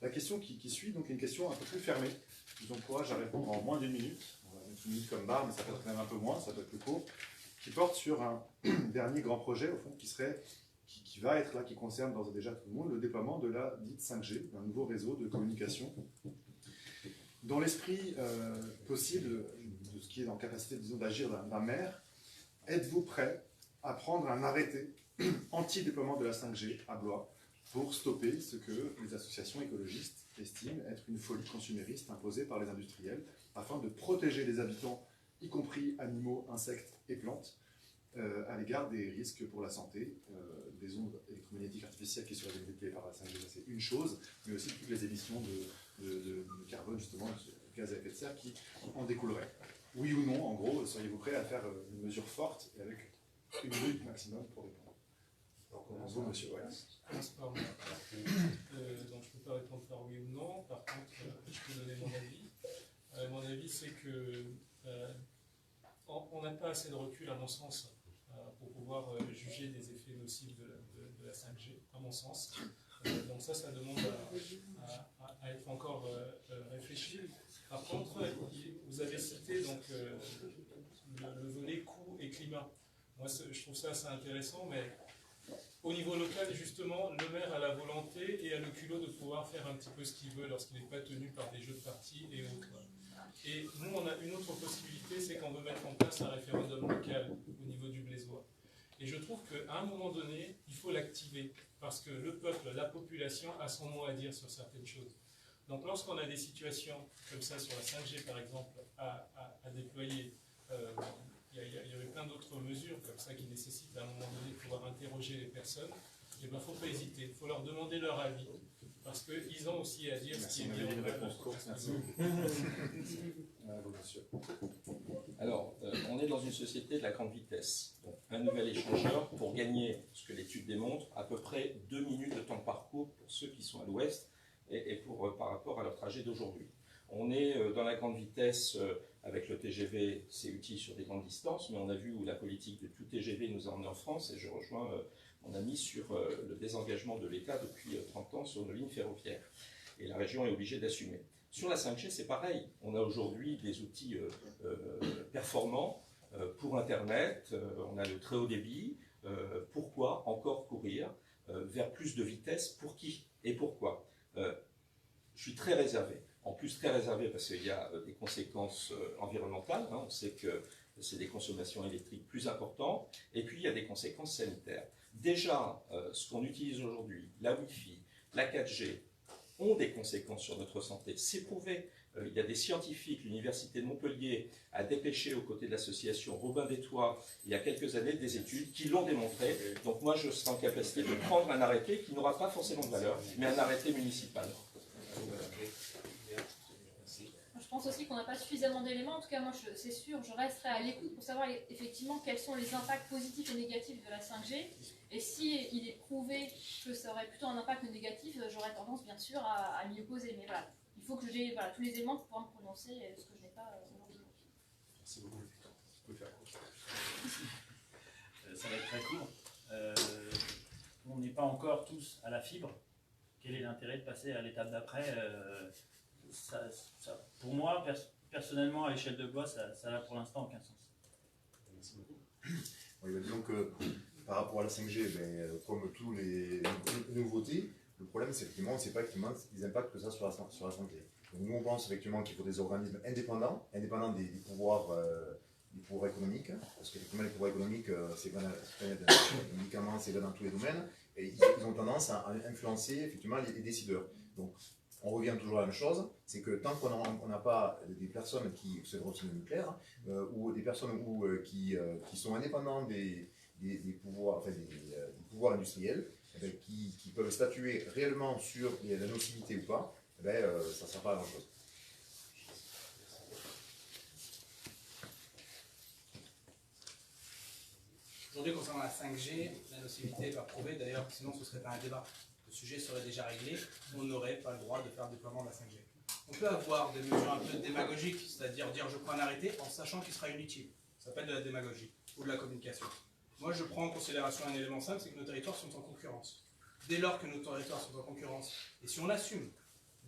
La question qui suit donc est une question un peu plus fermée. Je vous encourage à répondre en moins d'une minute. On va mettre une minute comme barre, mais ça peut être même un peu moins, ça peut être plus court. Qui porte sur un dernier grand projet, au fond, qui va être là, qui concerne d'ores et déjà tout le monde, le déploiement de la dite 5G, d'un nouveau réseau de communication. Dans l'esprit possible de ce qui est en capacité, disons, d'agir d'un maire, êtes-vous prêt à prendre un arrêté anti-déploiement de la 5G à Blois pour stopper ce que les associations écologistes estiment être une folie consumériste imposée par les industriels, afin de protéger les habitants, y compris animaux, insectes et plantes, à l'égard des risques pour la santé, des ondes électromagnétiques artificielles qui seraient détectées par la 5G, c'est une chose, mais aussi toutes les émissions de carbone, justement, de gaz à effet de serre qui en découleraient. Oui ou non, en gros, seriez-vous prêt à faire une mesure forte et avec une minute maximum pour répondre? En gros, monsieur, ouais. Donc je peux pas répondre par oui ou non, par contre je peux donner mon avis. Mon avis c'est que on n'a pas assez de recul à mon sens pour pouvoir juger des effets nocifs de la 5G, à mon sens. Donc ça demande à être encore réfléchi. Par contre, vous avez cité donc, le volet coût et climat. Moi je trouve ça assez intéressant, mais au niveau local, justement, le maire a la volonté et a le culot de pouvoir faire un petit peu ce qu'il veut lorsqu'il n'est pas tenu par des jeux de parti et autres. Et nous, on a une autre possibilité, c'est qu'on veut mettre en place un référendum local au niveau du Blaisois. Et je trouve qu'à un moment donné, il faut l'activer, parce que le peuple, la population, a son mot à dire sur certaines choses. Donc lorsqu'on a des situations comme ça, sur la 5G par exemple, à déployer, il y avait plein d'autres mesures comme ça qui nécessitent à un moment donné de pouvoir interroger les personnes. Et il ne faut pas hésiter, il faut leur demander leur avis, parce qu'ils ont aussi à dire ce qui est bien. Une réponse courte, merci. Alors, on est dans une société de la grande vitesse. Donc, un nouvel échangeur, pour gagner, ce que l'étude démontre, à peu près 2 minutes de temps de parcours pour ceux qui sont à l'ouest et par rapport à leur trajet d'aujourd'hui. On est dans la grande vitesse avec le TGV, c'est utile sur des grandes distances, mais on a vu où la politique de tout TGV nous a emmenés en France, et je rejoins mon ami sur le désengagement de l'État depuis 30 ans sur nos lignes ferroviaires. Et la région est obligée d'assumer. Sur la 5G, c'est pareil. On a aujourd'hui des outils performants pour Internet, on a le très haut débit. Pourquoi encore courir vers plus de vitesse? Pour qui et pourquoi? Je suis très réservé. En plus, très réservé parce qu'il y a des conséquences environnementales. Hein. On sait que c'est des consommations électriques plus importantes. Et puis, il y a des conséquences sanitaires. Déjà, ce qu'on utilise aujourd'hui, la Wi-Fi, la 4G, ont des conséquences sur notre santé. C'est prouvé. Il y a des scientifiques, l'Université de Montpellier a dépêché aux côtés de l'association Robin des Toits, il y a quelques années, des études qui l'ont démontré. Donc moi, je serai en capacité de prendre un arrêté qui n'aura pas forcément de valeur, mais un arrêté municipal. Je pense aussi qu'on n'a pas suffisamment d'éléments. En tout cas, moi, c'est sûr, je resterai à l'écoute pour savoir effectivement quels sont les impacts positifs et négatifs de la 5G. Et si il est prouvé que ça aurait plutôt un impact négatif, j'aurais tendance, bien sûr, à m'y opposer. Mais voilà, il faut que j'ai tous les éléments pour pouvoir me prononcer, ce que je n'ai pas aujourd'hui. Merci beaucoup. Vous pouvez faire court. Ça va être très court. On n'est pas encore tous à la fibre. Quel est l'intérêt de passer à l'étape d'après? Pour moi, personnellement, à l'échelle de Blois, ça n'a pour l'instant aucun sens. Merci beaucoup. Oui, bah, disons que par rapport à la 5G, comme tous les nouveautés, le problème c'est effectivement, on ne sait pas effectivement les impacts que ça sur la santé. Donc, nous on pense effectivement qu'il faut des organismes indépendants des pouvoirs économiques, parce qu'effectivement les pouvoirs économiques, c'est vrai, les médicaments, c'est vrai dans tous les domaines, et ils ont tendance à influencer effectivement les décideurs. Donc, on revient toujours à la même chose, c'est que tant qu'on n'a pas des personnes qui se refusent le nucléaire, ou des personnes qui sont indépendantes des pouvoirs, des pouvoirs industriels, qui peuvent statuer réellement sur la nocivité ou pas, ça ne sert pas à grand chose. Aujourd'hui, concernant la 5G, la nocivité n'est pas prouvée, d'ailleurs, sinon ce ne serait pas un débat. Le sujet serait déjà réglé, on n'aurait pas le droit de faire le déploiement de la 5G. On peut avoir des mesures un peu démagogiques, c'est-à-dire dire je prends un arrêté en sachant qu'il sera inutile. Ça s'appelle de la démagogie ou de la communication. Moi, je prends en considération un élément simple, c'est que nos territoires sont en concurrence. Dès lors que nos territoires sont en concurrence, et si on assume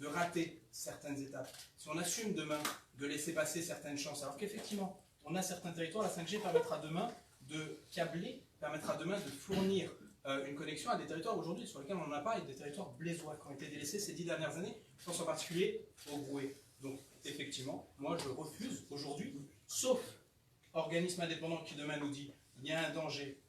de rater certaines étapes, si on assume demain de laisser passer certaines chances, alors qu'effectivement, on a certains territoires, la 5G permettra demain de câbler, permettra demain de fournir une connexion à des territoires aujourd'hui sur lesquels on n'en a pas, et des territoires blésois qui ont été délaissés ces 10 dernières années, je pense en particulier au Brouet. Donc effectivement, moi je refuse aujourd'hui, sauf organisme indépendant qui demain nous dit il y a un danger,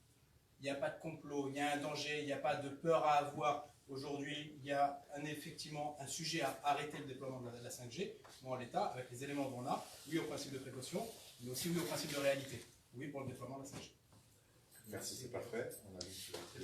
il n'y a pas de complot, il y a un danger, il n'y a pas de peur à avoir. Aujourd'hui, il y a effectivement un sujet à arrêter le déploiement de la 5G. Moi, en l'état, avec les éléments dont on a, oui au principe de précaution, mais aussi oui au principe de réalité. Oui pour le déploiement de la 5G. Merci, c'est parfait. On a vu que